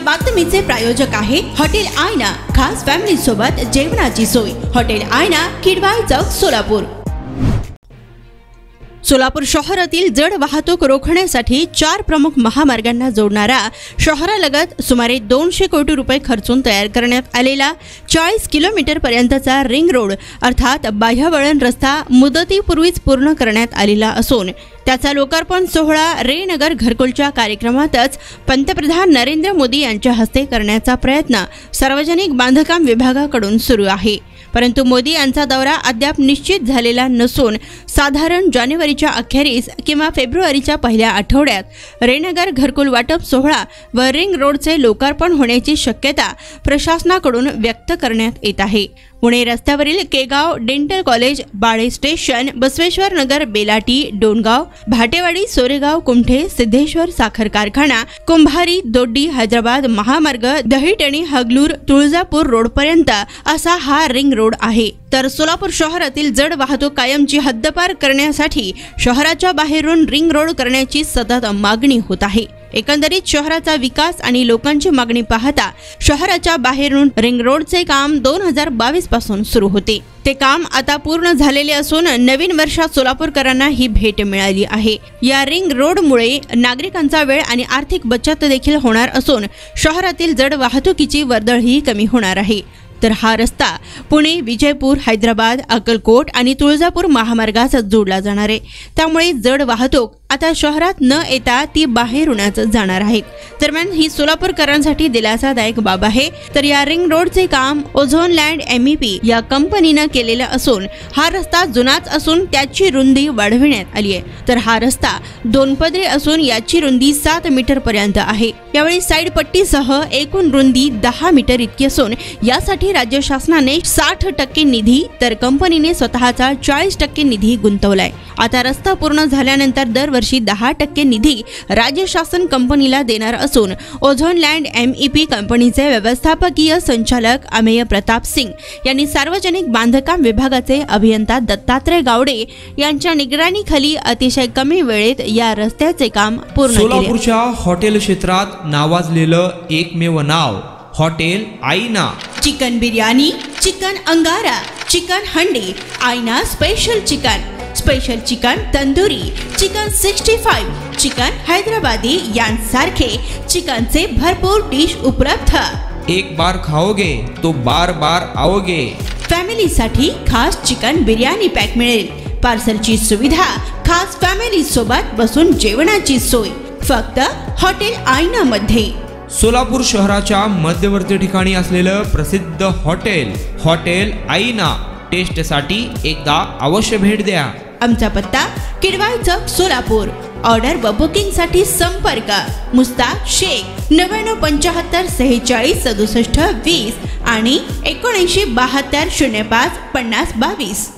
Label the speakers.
Speaker 1: बातमीचे प्रायोजक आहे हॉटेल आयना। खास फॅमिली सोबत जेवणाची सोय। हॉटेल आयना, किडवाई चौक, सोलापूर। सोलापूर शहरातील जड वाहतूक रोखण्यासाठी 4 प्रमुख महामार्गांना जोडणारा शहरालगत सुमारे 200 कोटी रुपये खर्चून तयार करण्यात आलेला 40 किलोमीटर पर्यंतचा रिंग रोड अर्थात बाह्यवळण रस्ता मुदतीपूर्वीच पूर्ण करण्यात आलेला असून त्याचा लोकार्पण सोहळा रेनगर घरकुलच्या कार्यक्रमातच पंतप्रधान नरेंद्र मोदी यांच्या हस्ते करण्याचा प्रयत्न सार्वजनिक बांधकाम विभागाकडून सुरू आहे। परंतु मोदी यांचा दौरा अद्याप निश्चित झालेला नसून साधारण जानेवारीच्या अखेरीस किंवा फेब्रुवारीच्या पहिल्या आठवड्यात रेनगर घरकुल वाटप सोहळा व रिंग रोडचे लोकार्पण होण्याची शक्यता प्रशासनाकडून व्यक्त करण्यात येत आहे। पुणे रस्त्यावरील केगाव डेंटल कॉलेज, बाळे स्टेशन, बसवेश्वर नगर, बेलाटी, डोनगाव, भाटेवाडी, सोरेगाव, कुमठे, सिद्धेश्वर साखर कारखाना, कुंभारी, दोड्डी, हैदराबाद महामार्ग, दहिटणी, हगलूर, तुळजापूर रोड पर्यंत असा हा रिंग रोड आहे। तर सोलापूर शहरातील जड वाहतूक कायमची हद्दपार करण्यासाठी शहराच्या बाहेरून रिंग रोड करण्याची सतत मागणी होत आहे। एकंदरीत शहराचा विकास आणि लोकांची मागणी पाहता शहराच्या बाहेरून रिंग रोडचे काम 2022 पासून सुरू होते। ते काम आता पूर्ण झालेले असून नवीन वर्षात सोलापूरकरांना ही भेट मिळाली आहे। या रिंग रोडमुळे नागरिकांचा वेळ आणि आर्थिक बचत देखील होणार असून शहरातील जड वाहतुकीची वर्दळही कमी होणार आहे। तर हा रस्ता पुणे, विजयपूर, हैदराबाद, अक्कलकोट आणि तुळजापूर महामार्गास जोडला जाणार आहे। त्यामुळे जड वाहतूक आता शहरात न येता ती बाहेरूनच जाणार आहे। दरम्यान ही सोलापूरकरांसाठी दिलासादायक बाब आहे। तर या रिंग रोडचे काम ओझोन लँड MEP या कंपनीने केलेलं असून हा रस्ता जुनाच असून त्याची रुंदी वाढविण्यात आली आहे। तर हा रस्ता 2 पदरी असून याची रुंदी 7 मीटर पर्यंत आहे। यावेळी साइड पट्टीसह एकूण रुंदी 10 मीटर इतकी असून यासाठी राज्य शासनाने 60% निधी तर कंपनीने स्वतःचा 40% निधी गुंतवलाय। आता रस्ता पूर्ण झाल्यानंतर दरवर्षी 10% निधी राज्य शासन कंपनीला देणार असून ओझोन लँड MEP कंपनीचे व्यवस्थापकीय संचालक अमेय प्रताप सिंग यांनी सार्वजनिक बांधकाम विभागाचे अभियंता दत्तात्रय गावडे यांच्या निगराणीखाली अतिशय कमी वेळेत या रस्त्याचे काम पूर्ण केले।
Speaker 2: सोलापूरच्या हॉटेल क्षेत्रात नावाजलेलं एकमेव नाव हॉटेल आईना।
Speaker 1: चिकन बिर्याणी, चिकन अंगारा, चिकन हंडी, आईना special chicken tandoori, chicken 65, chicken Hyderabadi यांसारखे चिकनचे भरपूर डिश उपलब्ध।
Speaker 2: एक बार खाओगे तो बार बार आओगे।
Speaker 1: फॅमिलीसाठी खास चिकन बिर्याणी पॅक मिळेल। पार्सलची सुविधा, खास फॅमिली सोबत बसून जेवणाची सोय फक्त हॉटेल आईना मध्ये।
Speaker 2: सोलापूर शहराच्या मध्यवर्ती ठिकाणी असलेलं प्रसिद्ध हॉटेल आईना टेस्टसाठी एकदा अवश्य भेट द्या।
Speaker 1: आमचा पत्ता किडवाई चौक, सोलापूर। ऑर्डर व बुकिंग साठी संपर्क मुस्ताक शेख 9975 46 67 20 आणि 7972 05 50 22।